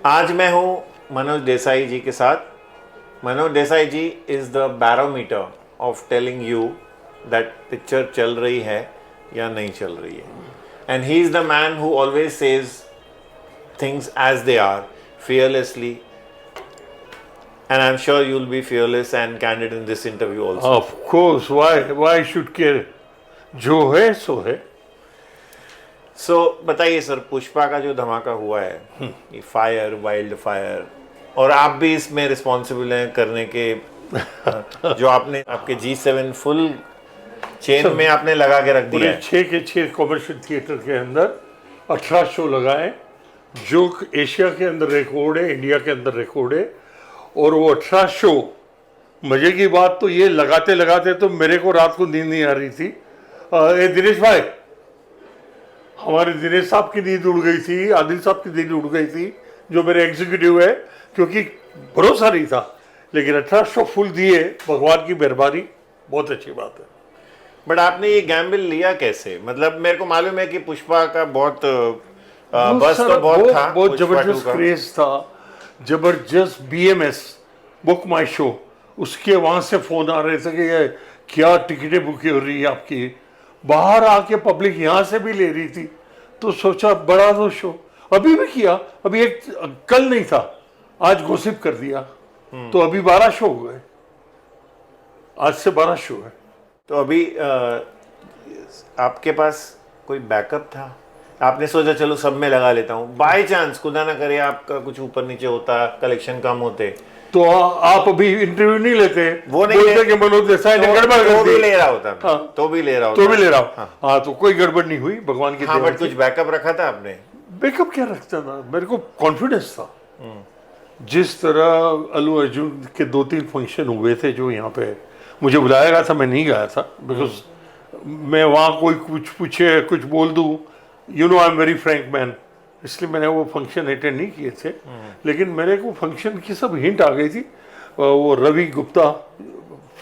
आज मैं हूँ मनोज देसाई जी के साथ। Manoj Desai ji is the barometer of telling you that picture चल रही है या नहीं चल रही है, and he is the man who always says things as they are fearlessly, and I'm sure you'll be fearless and candid in this interview also. Of course, why should care? जो है सो है। So बताइए sir, Pushpa का जो धमाका हुआ है, ये फायर, वाइल्ड फायर, और आप भी इसमें रिस्पॉन्सिबल हैं करने के, जो आपने आपके G7 फुल चेन में आपने लगा के रख दिया है। 6 के 6 कॉमर्शियल थिएटर के अंदर 18 शो लगाए, जो एशिया के अंदर रिकॉर्ड है, इंडिया के अंदर रिकॉर्ड है। और वो 18 शो, मजे की बात तो ये लगाते लगाते तो मेरे को रात को नींद नहीं आ रही थी। दिनेश भाई, हमारे दिनेश साहब की नींद उड़ गई थी, आदिल साहब की नींद उड़ गई थी, जो मेरे एग्जीक्यूटिव है, क्योंकि भरोसा नहीं था। लेकिन 18 शो फुल दिए, भगवान की मेहरबानी, बहुत अच्छी बात है। बट आपने ये गैम्बल लिया कैसे? मतलब मेरे को मालूम है कि पुष्पा का बहुत बस तो बहुत था, बहुत जबरदस्त क्रेज था, जबरदस्त BMS बुक माई शो, उसके वहाँ से फ़ोन आ रहे थे कि ये क्या टिकटें बुक हो रही है आपकी, बाहर आके पब्लिक यहाँ से भी ले रही थी। तो सोचा बड़ा दो शो, अभी भी किया, अभी एक कल नहीं था, आज घोषित कर दिया, तो अभी 12 शो हो गए, आज से 12 शो है। तो अभी आपके पास कोई बैकअप था? आपने सोचा चलो सब में लगा लेता हूँ, बाय चांस खुदा ना करे आपका कुछ ऊपर नीचे होता, कलेक्शन कम होते, तो आप अभी इंटरव्यू नहीं लेते? वो नहीं बोलते कि मनोज देसाई ने गड़बड़ कर दी। तो भी ले रहा होता, हाँ, तो भी ले रहा हूँ। हाँ, तो कोई गड़बड़ नहीं हुई, भगवान की हाँ, बट कुछ बैकअप रखा था आपने? बैकअप क्या रखता था, मेरे को कॉन्फिडेंस था। जिस तरह अल्लू अर्जुन के 2-3 फंक्शन हुए थे जो यहाँ पे मुझे बुलाया गया था, मैं नहीं गया था, बिकॉज मैं वहाँ कोई कुछ पूछे कुछ बोल दूँ, you know I am very Frank man, इसलिए मैंने वो फंक्शन अटेंड नहीं किए थे। लेकिन मेरे को फंक्शन की सब हिंट आ गई थी। वो रवि गुप्ता,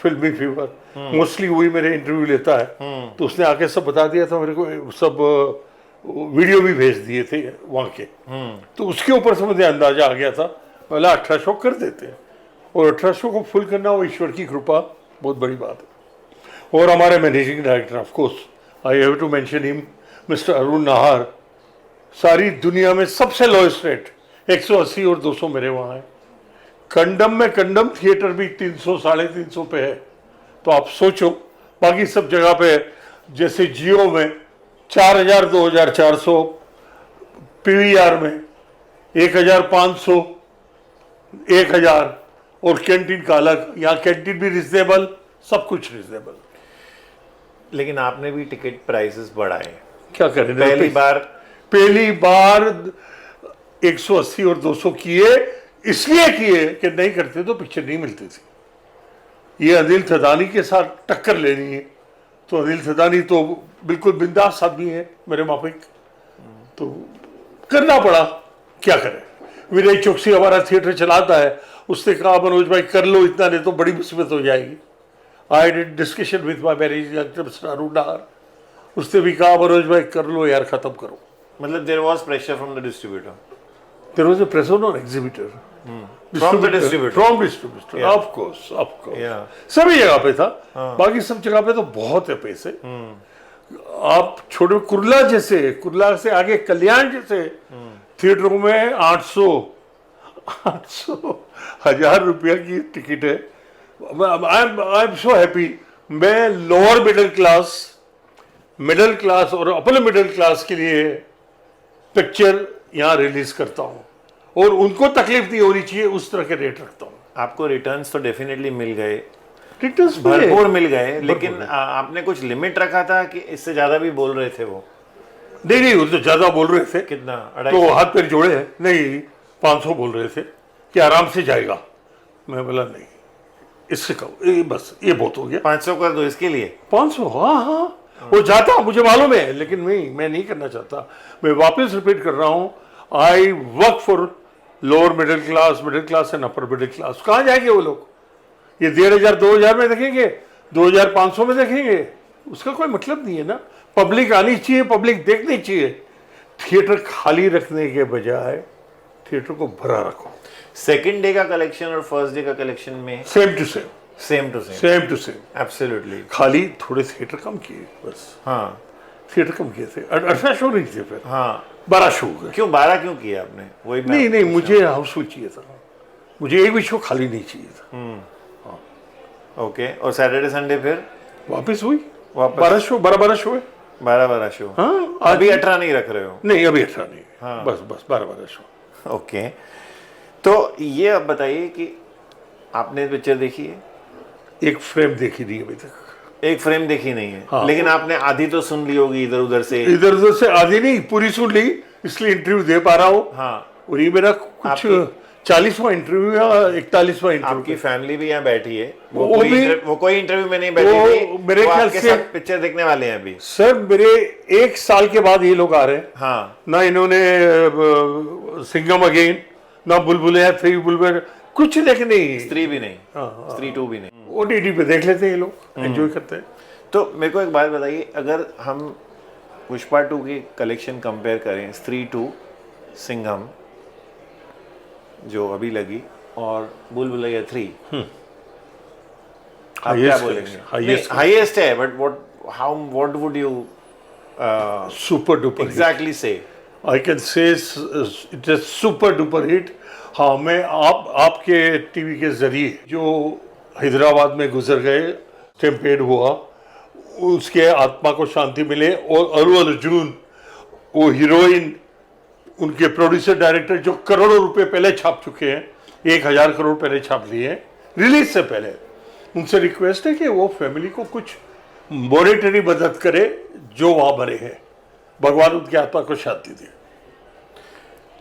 फिल्मी फीवर, मोस्टली वही मेरे इंटरव्यू लेता है, तो उसने आके सब बता दिया था मेरे को, सब वीडियो भी भेज दिए थे वहाँ के, तो उसके ऊपर से मुझे अंदाजा आ गया था, पहले 18 शो कर देते हैं, और 18 शो को फुल करना वो ईश्वर की कृपा, बहुत बड़ी बात है। और हमारे managing director, of course I have to mention him, mister Arun Nahar, सारी दुनिया में सबसे लोएस्ट रेट 180 और 200 मेरे वहाँ है। कंडम में कंडम थिएटर भी 300-350 पे है, तो आप सोचो, बाकी सब जगह पे जैसे जियो में 4000, 2400, PVR में 1500, 1000, और कैंटीन का अलग, यहाँ कैंटीन भी रिजनेबल, सब कुछ रिजनेबल। लेकिन आपने भी टिकट प्राइसेस बढ़ाए, क्या करें, पहली बार 180 और 200 किए, इसलिए किए कि नहीं करते तो पिक्चर नहीं मिलती थी। ये अनिल थदानी के साथ टक्कर लेनी है, तो अनिल थदानी तो बिल्कुल बिंदास आदमी है मेरे माफिक, तो करना पड़ा, क्या करें। विनय चौकसी हमारा थिएटर चलाता है, उसने कहा मनोज भाई कर लो, इतना नहीं तो बड़ी मुसीबत हो जाएगी। I did discussion with my managing director mister Arun Nahar, उसने भी कहा मनोज भाई कर लो यार, खत्म करो। मतलब there was pressure from the distributor, there was a pressure on exhibitor, from the distributor, of course सभी जगह पे था। बाकी सब जगह पे तो बहुत है पैसे। आप छोटे कुर्ला से आगे कल्याण जैसे थिएटरों में 800, 1000 रुपया की टिकट है। आई एम सो हैप्पी, मैं लोअर मिडिल क्लास और अपर मिडिल क्लास के लिए पिक्चर यहाँ रिलीज करता हूँ, और उनको तकलीफ नहीं होनी चाहिए, उस तरह के रेट रखता हूँ। आपको रिटर्न्स तो डेफिनेटली मिल गए, रिटर्न्स भरपूर मिल गए, लेकिन आपने कुछ लिमिट रखा था कि इससे ज्यादा भी बोल रहे थे वो? नहीं, वो तो ज्यादा बोल रहे थे। कितना? तो हाथ पैर जोड़े हैं, नहीं 500 बोल रहे थे कि आराम से जाएगा। मैं बोला नहीं, इससे कहो, बस ये बहुत हो गया, 500 कर दो इसके लिए। 500, हाँ, वो जाता मुझे मालूम है, लेकिन मैं नहीं करना चाहता। मैं वापस रिपीट कर रहा हूँ, I work for lower middle class and upper middle class. कहाँ जाएंगे वो लोग? ये 1500, 2000 में देखेंगे, 2500 में देखेंगे, उसका कोई मतलब नहीं है ना। पब्लिक आनी चाहिए, पब्लिक देखनी चाहिए। थिएटर खाली रखने के बजाय थिएटर को भरा रखो। सेकंड डे का कलेक्शन और फर्स्ट डे का कलेक्शन में same to same, same to same, same to same. Absolutely. खाली थोड़े थिएटर कम किए बस, हाँ थिएटर कम किए थे। 18 शो नहीं थे, फिर हाँ। 12 शो हो गए। क्यों 12 क्यों किया आपने? वही मैं नहीं, मुझे हाउसफुल चाहिए था, मुझे एक भी शो खाली नहीं चाहिए था। ओके। और सैटरडे संडे फिर वापस हुई, वापस 12 शो, 12 शो है। 12 शो। हाँ, अभी 18 नहीं रख रहे हो? नहीं, अभी 18 नहीं, हाँ। बस 12 शो। ओके। तो ये अब बताइए कि आपने पिक्चर देखी है? एक फ्रेम देखी नहीं अभी तक। एक फ्रेम देखी नहीं है? हाँ। लेकिन आपने आधी तो सुन ली होगी इधर उधर से। इधर उधर से आधी नहीं, पूरी सुन ली, इसलिए इंटरव्यू दे पा रहा हूँ। हाँ। और ये मेरा कुछ 40वां इंटरव्यू या 41वां इंटरव्यू। आपकी फैमिली भी यहाँ बैठी है, वो भी वो कोई इंटरव्यू में नहीं बैठी थी, मेरे वो ख्याल आपके से साथ पिक्चर देखने वाले हैं अभी। सर मेरे 1 साल के बाद ये लोग आ रहे हैं। हाँ। ना इन्होंने सिंघम अगेन, ना बुलबुल 3 बुलबुल कुछ देखे नहीं। स्त्री भी नहीं, स्त्री 2 भी नहीं। OTT पे देख लेते हैं ये लोग, एंजॉय करते हैं। तो मेरे को एक बात बताइए, अगर हम पुष्पा 2 की कलेक्शन कंपेयर करें, स्त्री 2, सिंघम जो अभी लगी, और बुलबुलैया 3, आप क्या बोलेंगे? हाईएस्ट है, but what would you super duper exactly say? I can say it is super duper hit. हाँ, मैं आपके टीवी के जरिए जो हैदराबाद में गुजर गए, स्टैम्पेड हुआ, उसके आत्मा को शांति मिले। और अल्लू अर्जुन, वो हीरोइन, उनके प्रोड्यूसर डायरेक्टर जो करोड़ों रुपए पहले छाप चुके हैं, 1000 करोड़ पहले छाप लिए हैं रिलीज से पहले, उनसे रिक्वेस्ट है कि वो फैमिली को कुछ मॉनेटरी मदद करे जो वहाँ मरे हैं, भगवान उनकी आत्मा को शांति दे।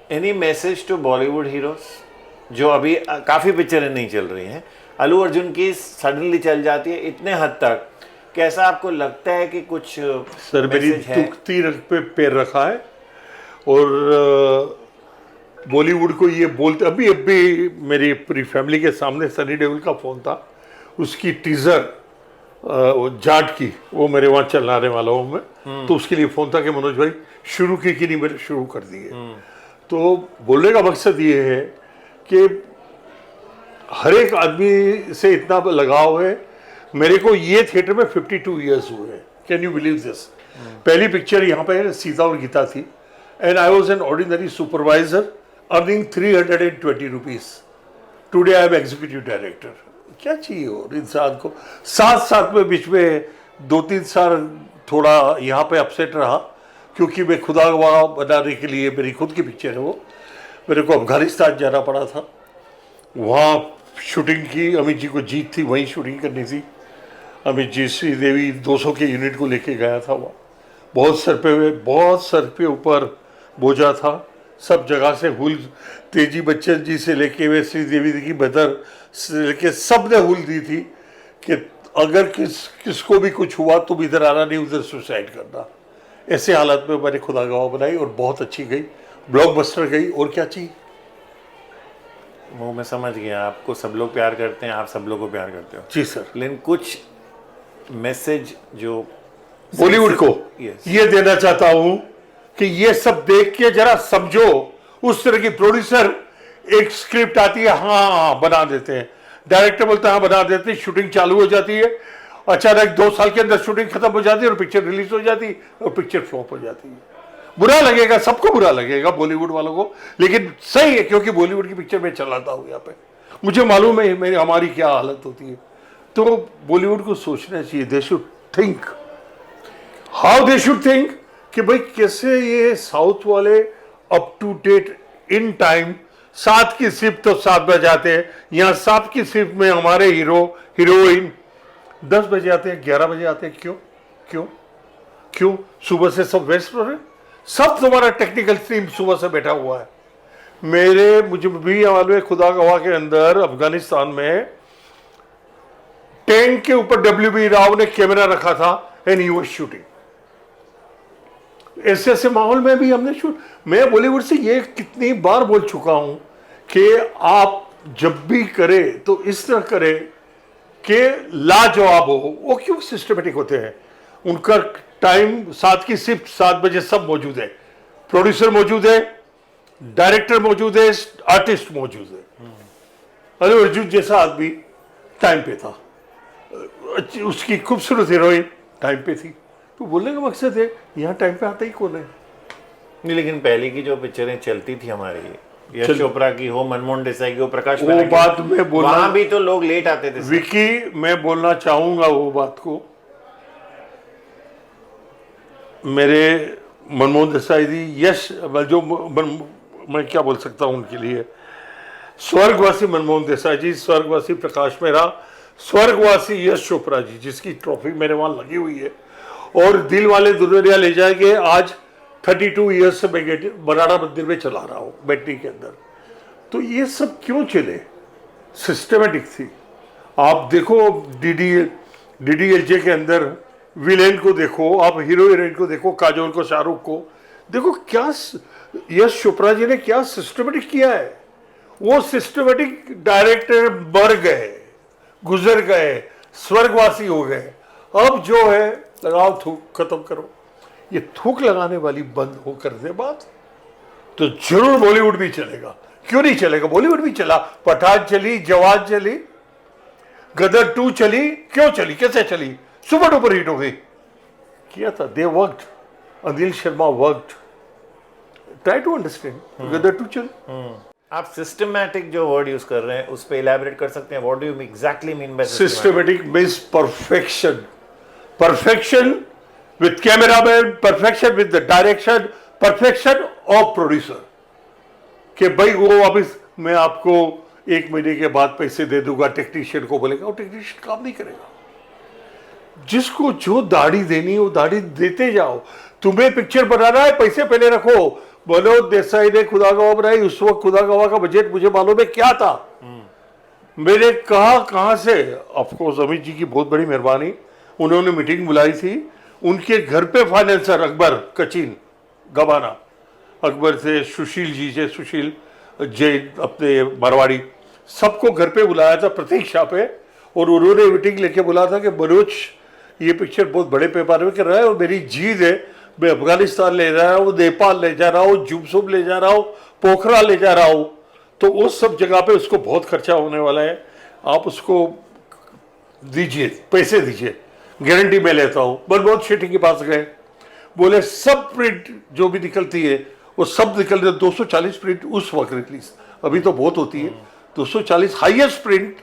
Any message to Bollywood heroes जो अभी काफ़ी पिक्चरें नहीं चल रही हैं? अल्लू अर्जुन की सडनली चल जाती है इतने हद तक, कैसा आपको लगता है कि कुछ सर मेरी दुखती रग पे पैर रखा है। और बॉलीवुड को ये बोलते, अभी मेरी पूरी फैमिली के सामने सनी देओल का फ़ोन था, उसकी टीज़र जाट की, वो मेरे वहाँ चलाने वाला हूँ मैं, तो उसके लिए फ़ोन था कि मनोज भाई शुरू की कि नहीं, मैंने शुरू कर दिए। तो बोलने का मकसद ये है कि हर एक आदमी से इतना लगाव है। मेरे को ये थिएटर में 52 ईयर्स हुए हैं, कैन यू बिलीव दिस? पहली पिक्चर यहाँ पे सीता और गीता थी, and I was an ordinary supervisor earning 320 rupees. Today I am executive director. क्या चाहिए और इंसान को? साथ में बीच में 2-3 साल थोड़ा यहाँ पे अपसेट रहा, क्योंकि मैं खुदा गवाह बनाने के लिए, मेरी खुद की पिक्चर है वो, मेरे को अफगानिस्तान जाना पड़ा था, वहाँ शूटिंग की। अमित जी को जीत थी, वहीं शूटिंग करनी थी। अमित जी श्रीदेवी 200 के यूनिट को लेके गया था वहाँ। बहुत सर पे ऊपर बोझा था, सब जगह से हुल, तेजी बच्चन जी से लेके वे श्रीदेवी की बदर से लेके सब ने हुल दी थी कि अगर किसको भी कुछ हुआ तो इधर आना नहीं, उधर सुसाइड करना। ऐसे हालत में मैंने खुदा गवाह बनाई और बहुत अच्छी गई, ब्लॉकबस्टर गई। और क्या चाहिए? वो मैं समझ गया, आपको सब लोग प्यार करते हैं, आप सब लोग को प्यार करते हो। जी सर। लेकिन कुछ मैसेज जो बॉलीवुड को ये देना चाहता हूं कि ये सब देख के जरा समझो। उस तरह की प्रोड्यूसर, एक स्क्रिप्ट आती है, हाँ बना देते हैं, डायरेक्टर बोलता है हाँ बना देते हैं, शूटिंग चालू हो जाती है, अचानक 2 साल के अंदर शूटिंग खत्म हो जाती है और पिक्चर रिलीज हो जाती है और पिक्चर फ्लॉप हो जाती है। बुरा लगेगा, सबको बुरा लगेगा, बॉलीवुड वालों को, लेकिन सही है क्योंकि बॉलीवुड की पिक्चर मैं चलाता हूँ यहाँ पे, मुझे मालूम है मेरी हमारी क्या हालत होती है। तो बॉलीवुड को सोचना चाहिए, they should think how they should think कि भाई कैसे ये साउथ वाले up to date in time, 7 की शिफ्ट तो 7 बजे आते हैं, यहाँ 7 की शिफ्ट में हमारे हीरो हीरोइन 10 बजे आते हैं, 11 बजे आते हैं। क्यों क्यों क्यों? सुबह से सब वेस्ट हो रहे, सब तुम्हारा टेक्निकल टीम सुबह से बैठा हुआ है। मुझे भी मालूम है, खुदा गवाह के अंदर अफगानिस्तान में टैंक के ऊपर WB राव ने कैमरा रखा था एंड ही वाज शूटिंग। ऐसे माहौल में भी हमने शूट। मैं बॉलीवुड से ये कितनी बार बोल चुका हूं कि आप जब भी करे तो इस तरह करे कि लाजवाब हो। वो क्यों सिस्टमेटिक होते हैं? उनका टाइम 7 की शिफ्ट, 7 बजे सब मौजूद है, प्रोड्यूसर मौजूद है, डायरेक्टर मौजूद है, आर्टिस्ट मौजूद है। अल्लू अर्जुन जैसा आदमी टाइम पे था, उसकी खूबसूरत हीरोइन टाइम पे थी। तो बोलने का मकसद है यहाँ टाइम पे आता ही कौन है। नहीं, लेकिन पहले की जो पिक्चरें चलती थी हमारी, यश चोपड़ा की हो, मनमोहन देसाई की हो, प्रकाश वो मेहरा की बात हो, मैं बोलना, वहां भी तो लोग लेट आते थे। विकी मैं बोलना चाहूंगा वो बात को। मेरे मनमोहन देसाई जी, यश जो मैं क्या बोल सकता हूँ उनके लिए, स्वर्गवासी मनमोहन देसाई जी, स्वर्गवासी प्रकाश मेहरा, स्वर्गवासी यश चोपड़ा जी, जिसकी ट्रॉफी मेरे वहां लगी हुई है। और दिल वाले दुल्हनिया ले जाएंगे आज 32 ईयर्स से मैं बराड़ा मंदिर में चला रहा हूँ बैटरी के अंदर। तो ये सब क्यों चले, सिस्टमेटिक थी। आप देखो DDLJ के अंदर विलेन को देखो, आप हीरो हीरोइन को देखो, काजोल को, शाहरुख को देखो, क्या यश चोपड़ा जी ने क्या सिस्टमेटिक किया है। वो सिस्टमेटिक डायरेक्टर मर गए, गुजर गए, स्वर्गवासी हो गए। अब जो है लगाओ थूक, खत्म करो। ये थूक लगाने वाली बंद हो कर दे बात, तो जरूर बॉलीवुड भी चलेगा। क्यों नहीं चलेगा, बॉलीवुड भी चला। पठान चली, जवान चली, गदर 2 चली, क्यों चली, कैसे चली, सुपर डुपर हिट हो गई। किया था, they worked, Anil Sharma worked, try to understand. Gadar 2 चल। आप सिस्टमैटिक जो वर्ड यूज कर रहे हैं उस पे इलैबोरेट कर सकते हैं? What do you exactly mean by systematic means perfection, perfection with cameraman, perfection with the direction, perfection of producer. कि भाई वो वापस मैं आपको 1 महीने के बाद पैसे दे दूंगा, टेक्नीशियन को बोलेगा, वो टेक्नीशियन काम नहीं करेगा। जिसको जो दाढ़ी देनी है वो दाढ़ी देते जाओ। तुम्हें पिक्चर बनाना है, पैसे पहले रखो। मनोज देसाई ने खुदा गवाह बनाई, उस वक्त खुदा गवाह का बजट मुझे मालूम है क्या था। मैंने कहा कहां से, ऑफकोर्स अमित जी की बहुत बड़ी मेहरबानी, उन्होंने मीटिंग बुलाई थी। उनके घर पे फाइनेंसर अकबर कचिन गवाना, अकबर से सुशील जी से, सुशील जैन अपने मारवाड़ी, सबको घर पे बुलाया था प्रतीक्षा पे। और उन्होंने मीटिंग लेके बुलाया था कि मनोज ये पिक्चर बहुत बड़े पैमाने में कर रहा है और मेरी जीत है, मैं अफगानिस्तान ले जा रहा हूँ, नेपाल ले जा रहा हूँ, जुमसुम ले जा रहा हूँ, पोखरा ले जा रहा हूँ। तो उस सब जगह पे उसको बहुत खर्चा होने वाला है, आप उसको दीजिए, पैसे दीजिए, गारंटी मैं लेता हूँ। मनमोहन शेट्टी के पास गए, बोले सब प्रिंट जो भी निकलती है वो सब निकल रहे। 240 प्रिंट उस वक्त रिलीज, अभी तो बहुत होती है, 240 highest print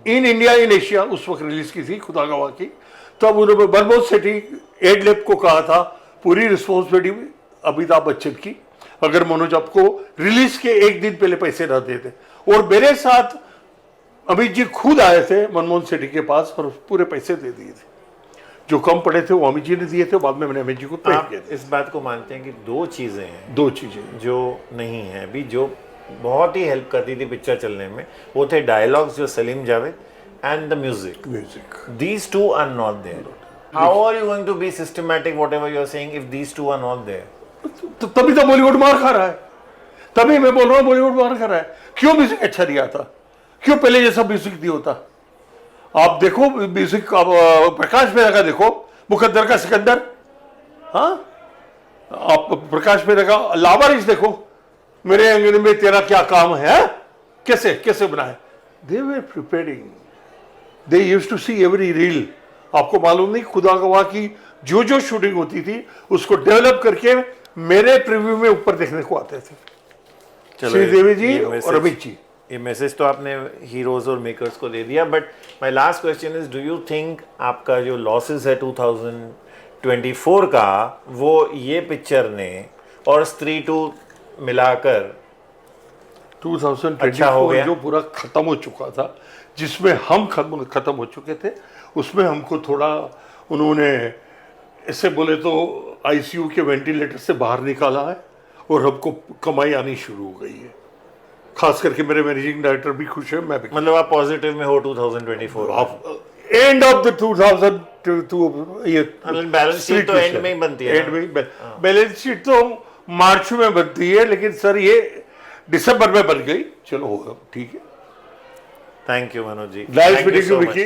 in India in Asia उस वक्त रिलीज की थी खुदा गवाह की। तब उन्होंने मनमोहन शेट्टी एडलेब को कहा था पूरी रिस्पॉन्सिबिलिटी अमिताभ बच्चन की, अगर मनोज आपको रिलीज के 1 दिन पहले पैसे ना देते। और मेरे साथ अमित जी खुद आए थे मनमोहन शेट्टी के पास और पूरे पैसे दे दिए थे, जो कम पड़े थे वो अमित जी ने दिए थे, बाद में मैंने अमित जी को पे किया था। इस बात को मानते हैं कि 2 चीजें हैं, 2 चीजें जो नहीं है अभी, जो बहुत ही हेल्प करती थी पिक्चर चलने में, वो थे डायलॉग्स जो Salim Javed and the music. These 2 are not there. How are you going to be systematic whatever you are saying if these 2 are not there? तो तभी तो बॉलीवुड मार खा रहा है, तभी मैं बोल रहा हूँ बॉलीवुड मार खा रहा है। क्यों म्यूजिक अच्छा नहीं आता, क्यों पहले जैसा म्यूजिक नहीं होता। आप देखो म्यूजिक, प्रकाश मेहरा का देखो, मुकद्दर का सिकंदर, हाँ, आप प्रकाश मेहरा का लावारिस देखो, मेरे अंगने में तेरा क्या काम है, कैसे कैसे बनाए। They were preparing, they used to see every reel. आपको मालूम नहीं, खुदा गवाह की जो जो शूटिंग होती थी उसको डेवलप करके मेरे प्रीव्यू में ऊपर देखने को आते थे श्रीदेवी जी और अमित जी। ये मैसेज तो आपने हीरोज और मेकर्स को दे दिया, but my last question is, do you think आपका जो लॉसेस है 2024 का, वो ये पिक्चर ने और स्त्री 2 मिलाकर 2024 अच्छा हो गया? जो पूरा खत्म हो चुका था, जिसमें हम खत्म हो चुके थे, उसमें हमको थोड़ा उन्होंने ऐसे बोले तो आईसीयू के वेंटिलेटर से बाहर निकाला है और हमको कमाई आनी शुरू हो गई है। खास करके मेरे मैनेजिंग डायरेक्टर भी खुश है, मैं भी। मतलब आप पॉजिटिव में हो 2024? आप एंड ऑफ द 2002 ये बैलेंस शीट तो एंड में ही बनती है। एंड में बैलेंस शीट तो मार्च में बनती है, लेकिन सर ये दिसंबर में बन गई। चलो होगा, ठीक है। Thank you Manoj ji. Nice meeting you Vicky.